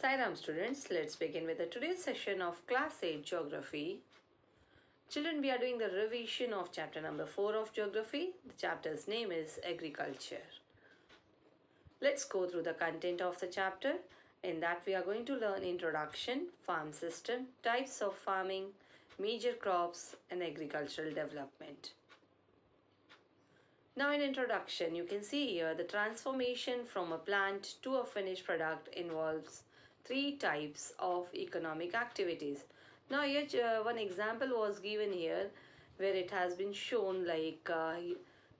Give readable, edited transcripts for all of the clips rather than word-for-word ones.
Sairam students, let's begin with the today's session of Class 8 Geography. Children, we are doing the revision of chapter number 4 of Geography. The chapter's name is Agriculture. Let's go through the content of the chapter. In that we are going to learn introduction, farm system, types of farming, major crops and agricultural development. Now in introduction, you can see here the transformation from a plant to a finished product involves three types of economic activities. Now here one example was given here where it has been shown like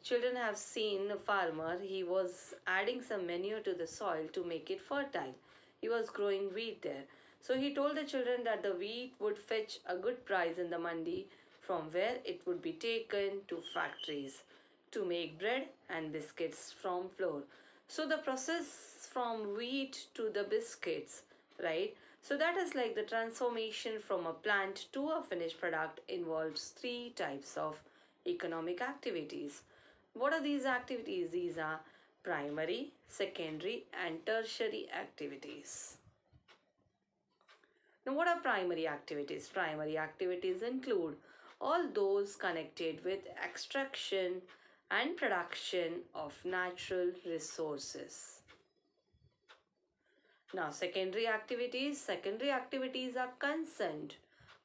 children have seen a farmer. He was adding some manure to the soil to make it fertile. He was growing wheat there. So he told the children that the wheat would fetch a good price in the mandi from where it would be taken to factories to make bread and biscuits from flour. So the process from wheat to the biscuits, right? So that is like the transformation from a plant to a finished product involves three types of economic activities. What are these activities? These are primary, secondary and tertiary activities. Now what are primary activities? Primary activities include all those connected with extraction and production of natural resources. Now secondary activities are concerned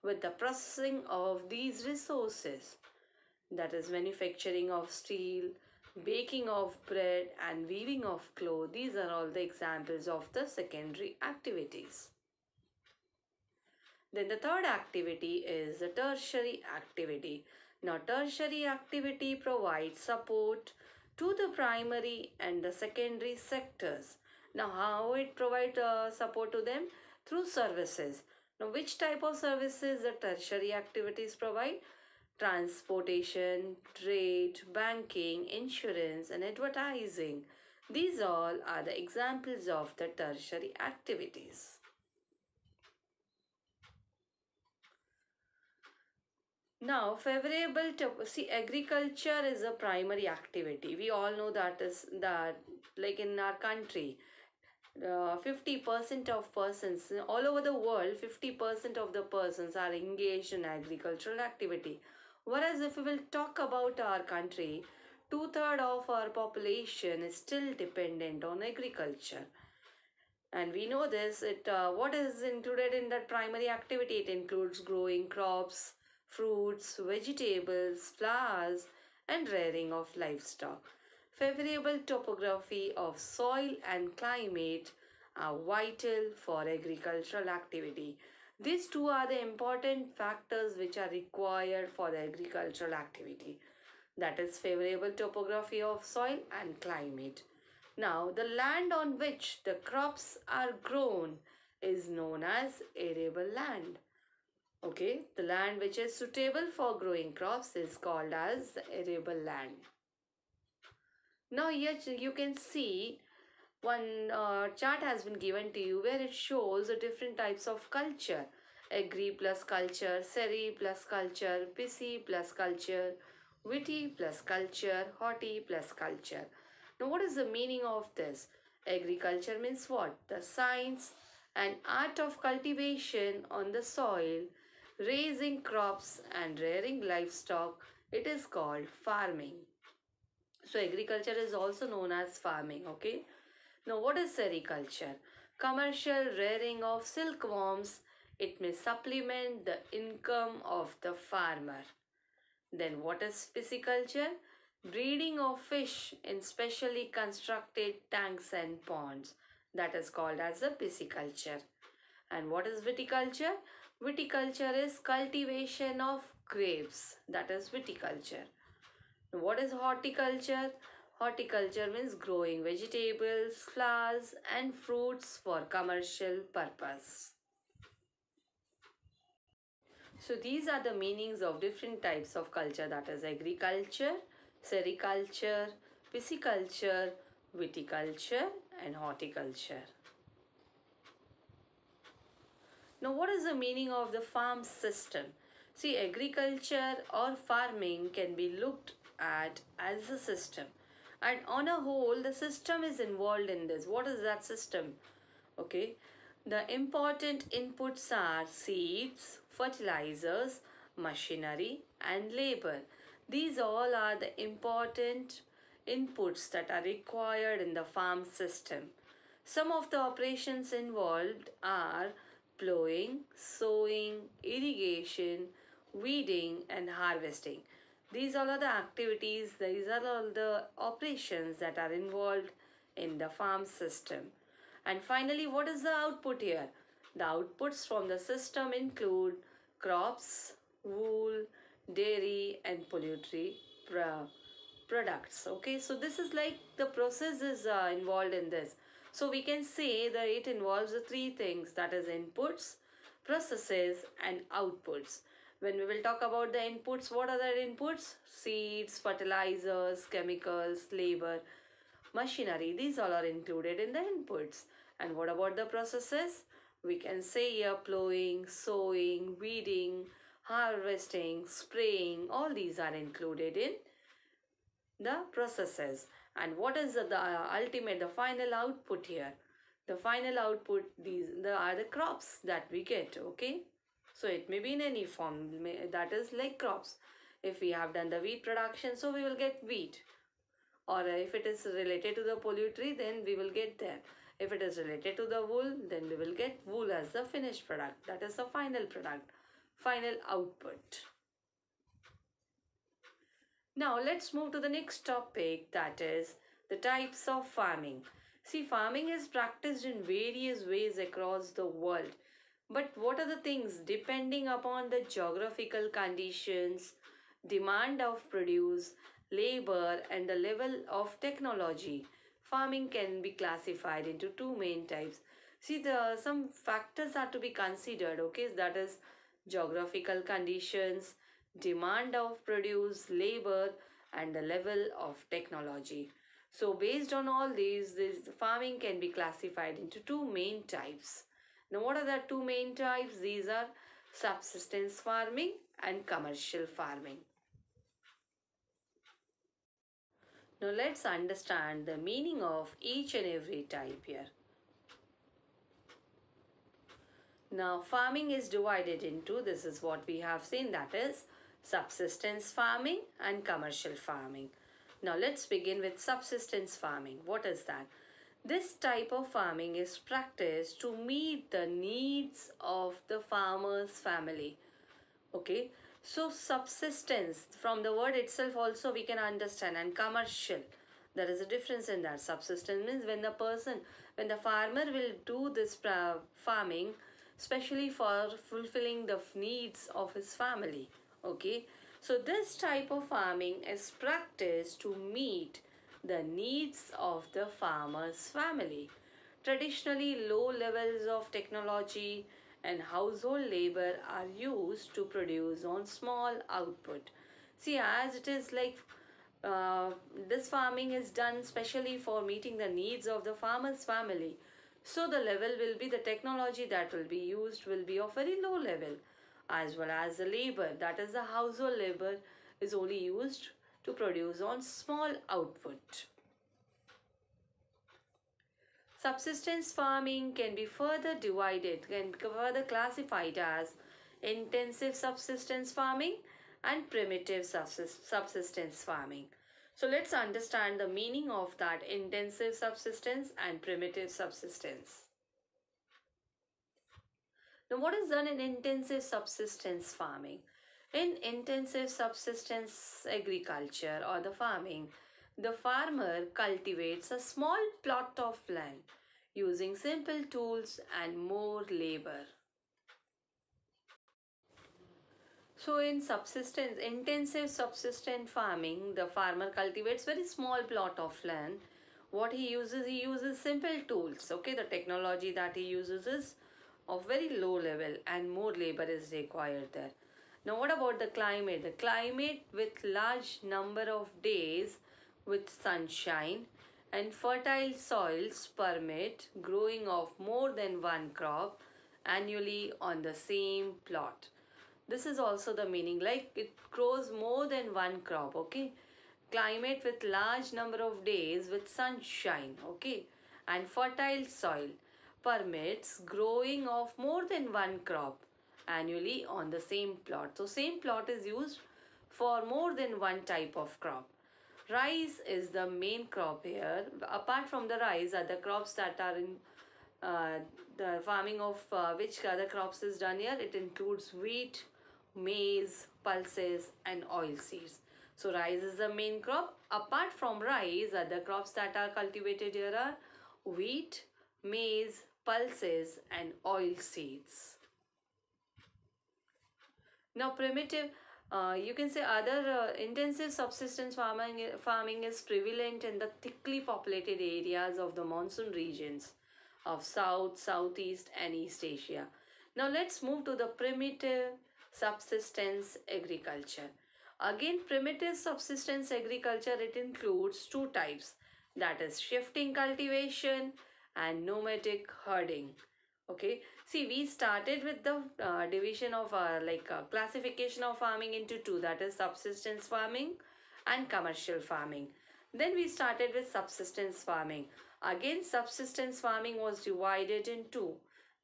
with the processing of these resources, that is manufacturing of steel, baking of bread and weaving of cloth. These are all the examples of the secondary activities. Then the third activity is the tertiary activity. Now tertiary activity provides support to the primary and the secondary sectors. Now how it provides support to them? Through services. Now which type of services the tertiary activities provide? Transportation, trade, banking, insurance and advertising. These all are the examples of the tertiary activities. Now, favorable to see, agriculture is a primary activity. We all know that is that, like in our country, 50% of persons all over the world, 50% of the persons are engaged in agricultural activity. Whereas if we will talk about our country, 2/3 of our population is still dependent on agriculture. And we know this. What is included in that primary activity? It includes growing crops, fruits, vegetables, flowers, and rearing of livestock. Favorable topography of soil and climate are vital for agricultural activity. These two are the important factors which are required for the agricultural activity. That is favorable topography of soil and climate. Now, the land on which the crops are grown is known as arable land. Okay, the land which is suitable for growing crops is called as the arable land. Now here you can see one chart has been given to you where it shows the different types of culture. Agri plus culture, seri plus culture, pisci plus culture, witty plus culture, horti plus culture. Now what is the meaning of this? Agriculture means what? The science and art of cultivation on the soil, raising crops and rearing livestock. It is called farming. So agriculture is also known as farming. Okay. Now what is sericulture? Commercial rearing of silkworms. It may supplement the income of the farmer. Then what is pisciculture? Breeding of fish in specially constructed tanks and ponds. That is called as a pisciculture. And what is viticulture? Viticulture is cultivation of grapes. That is viticulture. What is horticulture? Horticulture means growing vegetables, flowers and fruits for commercial purpose. So these are the meanings of different types of culture, that is agriculture, sericulture, pisciculture, viticulture and horticulture. Now what is the meaning of the farm system? See, agriculture or farming can be looked at as a system. And on a whole, the system is involved in this. What is that system? Okay. The important inputs are seeds, fertilizers, machinery, and labor. These all are the important inputs that are required in the farm system. Some of the operations involved are plowing, sowing, irrigation, weeding, and harvesting. These all are the activities, these are all the operations that are involved in the farm system. And finally, what is the output here? The outputs from the system include crops, wool, dairy, and poultry products. Okay, so this is like the process is involved in this. So we can say that it involves the three things, that is inputs, processes, and outputs. When we will talk about the inputs, what are the inputs? Seeds, fertilizers, chemicals, labor, machinery. These all are included in the inputs. And what about the processes? We can say here plowing, sowing, weeding, harvesting, spraying. All these are included in the processes. And what is the ultimate, the final output here? The final output, are the crops that we get. Okay, so it may be in any form, that is like crops. If we have done the wheat production, so we will get wheat. Or if it is related to the poultry, then we will get that. If it is related to the wool, then we will get wool as the finished product. That is the final product, final output. Now let's move to the next topic, that is the types of farming. See, farming is practiced in various ways across the world. But what are the things? Depending upon the geographical conditions, demand of produce, labor, and the level of technology, farming can be classified into two main types. See, some factors are to be considered, okay? That is geographical conditions, demand of produce, labor, and the level of technology. So based on all these, this farming can be classified into two main types. Now what are the two main types? These are subsistence farming and commercial farming. Now let's understand the meaning of each and every type here. Now farming is divided into, this is what we have seen, that is subsistence farming and commercial farming. Now let's begin with subsistence farming. What is that? This type of farming is practiced to meet the needs of the farmer's family. Okay, so subsistence, from the word itself also we can understand, and commercial, there is a difference in that. Subsistence means when the farmer will do this farming especially for fulfilling the needs of his family. Okay, so this type of farming is practiced to meet the needs of the farmer's family. Traditionally, low levels of technology and household labor are used to produce on small output. See, as it is like this farming is done specially for meeting the needs of the farmer's family. So the level will be, the technology that will be used will be of very low level, as well as the labor, that is the household labor, is only used to produce on small output. Subsistence farming can be further divided, can be further classified as intensive subsistence farming and primitive subsistence farming. So let's understand the meaning of that intensive subsistence and primitive subsistence. Now, what is done in intensive subsistence farming? In intensive subsistence agriculture or the farming, the farmer cultivates a small plot of land using simple tools and more labor. So in intensive subsistence farming, the farmer cultivates very small plot of land. What he uses simple tools. Okay, the technology that he uses is of very low level and more labor is required there. Now what about the climate? The climate with large number of days with sunshine and fertile soils permit growing of more than one crop annually on the same plot. This is also the meaning, like it grows more than one crop. Okay, climate with large number of days with sunshine, okay, and fertile soil permits growing of more than one crop annually on the same plot. So same plot is used for more than one type of crop. Rice is the main crop here. Apart from the rice, other crops that are in uh, the farming of which other crops is done here, it includes wheat, maize, pulses and oil seeds. So rice is the main crop. Apart from rice, other crops that are cultivated here are wheat, maize, pulses and oil seeds. Now, primitive, you can say other intensive subsistence farming is prevalent in the thickly populated areas of the monsoon regions of South, Southeast, and East Asia. Now, let's move to the primitive subsistence agriculture. Again, primitive subsistence agriculture, it includes two types, that is shifting cultivation and nomadic herding. Okay, see, we started with the division of classification of farming into two, that is subsistence farming and commercial farming. Then we started with subsistence farming. Again, subsistence farming was divided in two,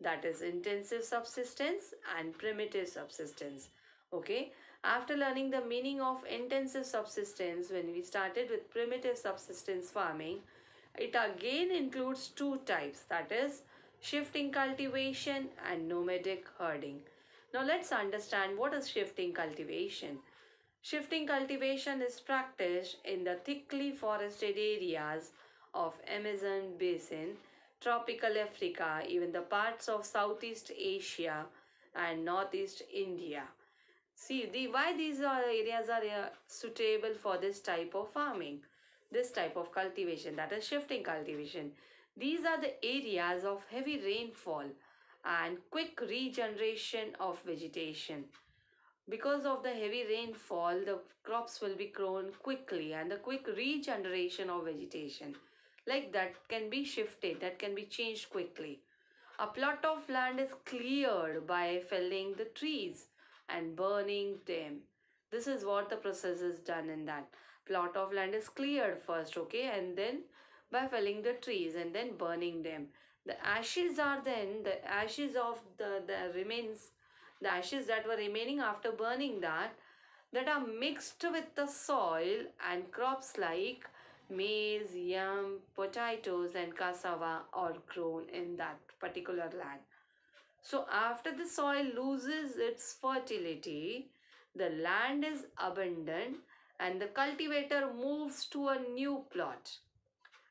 that is intensive subsistence and primitive subsistence. Okay, after learning the meaning of intensive subsistence, when we started with primitive subsistence farming, it again includes two types, that is shifting cultivation and nomadic herding. Now let's understand what is shifting cultivation. Shifting cultivation is practiced in the thickly forested areas of Amazon basin, tropical Africa, even the parts of Southeast Asia and Northeast India. See, why these areas are suitable for this type of farming, this type of cultivation, that is shifting cultivation. These are the areas of heavy rainfall and quick regeneration of vegetation. Because of the heavy rainfall, the crops will be grown quickly and the quick regeneration of vegetation, like that can be shifted, that can be changed quickly. A plot of land is cleared by felling the trees and burning them. This is what the process is done in that. Plot of land is cleared first, okay, and then by felling the trees and then burning them. The ashes are then the ashes of the remains, the ashes that were remaining after burning that are mixed with the soil, and crops like maize, yam, potatoes and cassava are grown in that particular land. So after the soil loses its fertility, the land is abandoned and the cultivator moves to a new plot.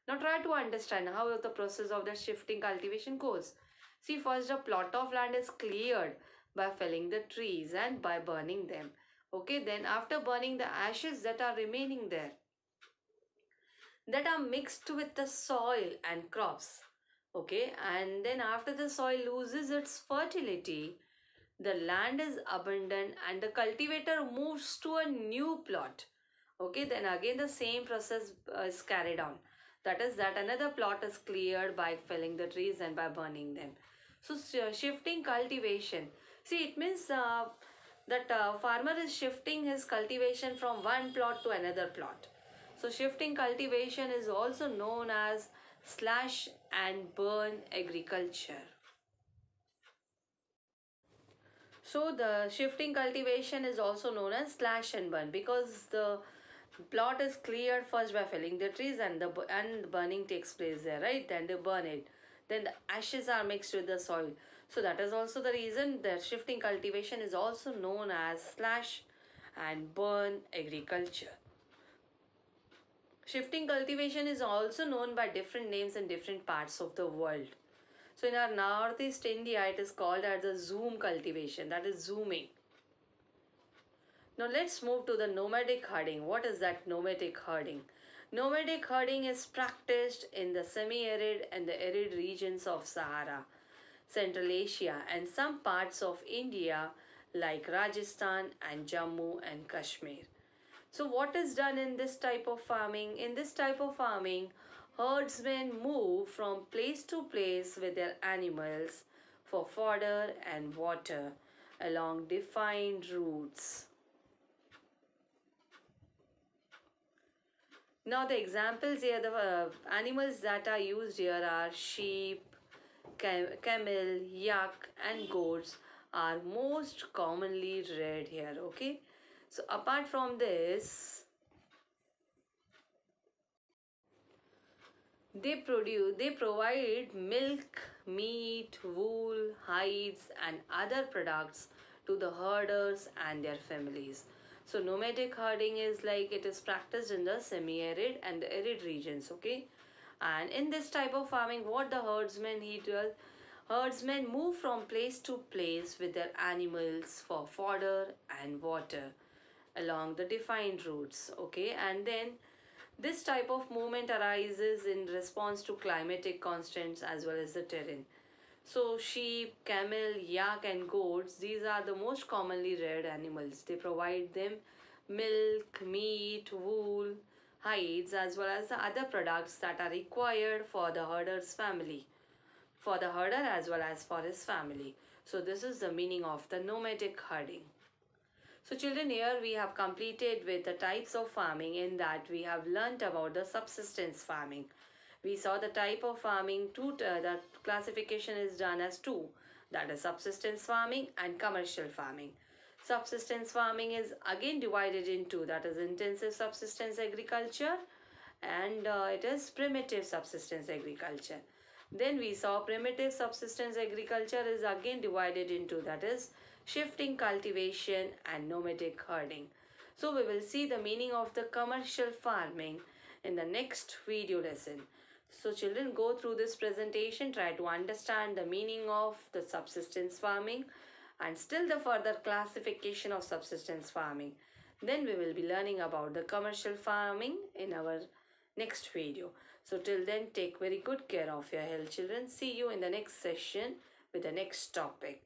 Now try to understand how the process of the shifting cultivation goes. See, first a plot of land is cleared by felling the trees and by burning them. Okay, then after burning, the ashes that are remaining there, that are mixed with the soil and crops. Okay, and then after the soil loses its fertility, the land is abandoned and the cultivator moves to a new plot. Okay, then again the same process is carried on. That is that another plot is cleared by felling the trees and by burning them. So shifting cultivation. See, it means that farmer is shifting his cultivation from one plot to another plot. So shifting cultivation is also known as slash and burn agriculture. So the shifting cultivation is also known as slash and burn because the plot is cleared first by felling the trees and the burning takes place there, right? Then they burn it. Then the ashes are mixed with the soil. So that is also the reason that shifting cultivation is also known as slash and burn agriculture. Shifting cultivation is also known by different names in different parts of the world. So in our northeast India, it is called as the zoom cultivation, that is zooming. Now let's move to the nomadic herding. What is that nomadic herding? Nomadic herding is practiced in the semi-arid and the arid regions of Sahara, Central Asia and some parts of India like Rajasthan and Jammu and Kashmir. So what is done in this type of farming? In this type of farming, herdsmen move from place to place with their animals for fodder and water along defined routes. Now the examples here, the animals that are used here are sheep, camel, yak, and goats are most commonly reared here. Okay, so apart from this, they provide milk, meat, wool, hides, and other products to the herders and their families. So nomadic herding is like it is practiced in the semi-arid and the arid regions, okay? And in this type of farming, what the herdsmen he does, herdsmen move from place to place with their animals for fodder and water along the defined routes, okay? And then this type of movement arises in response to climatic constants as well as the terrain. So, sheep, camel, yak, and goats, these are the most commonly reared animals. They provide them milk, meat, wool, hides, as well as the other products that are required for the herder's family, for the herder as well as for his family. So, this is the meaning of the nomadic herding. So children, here we have completed with the types of farming, in that we have learnt about the subsistence farming. We saw the type of farming, that classification is done as two, that is subsistence farming and commercial farming. Subsistence farming is again divided into, that is intensive subsistence agriculture, and it is primitive subsistence agriculture. Then we saw primitive subsistence agriculture is again divided into, that is shifting cultivation and nomadic herding. So we will see the meaning of the commercial farming in the next video lesson. So children, go through this presentation, try to understand the meaning of the subsistence farming and still the further classification of subsistence farming. Then we will be learning about the commercial farming in our next video. So till then, take very good care of your health, children. See you in the next session with the next topic.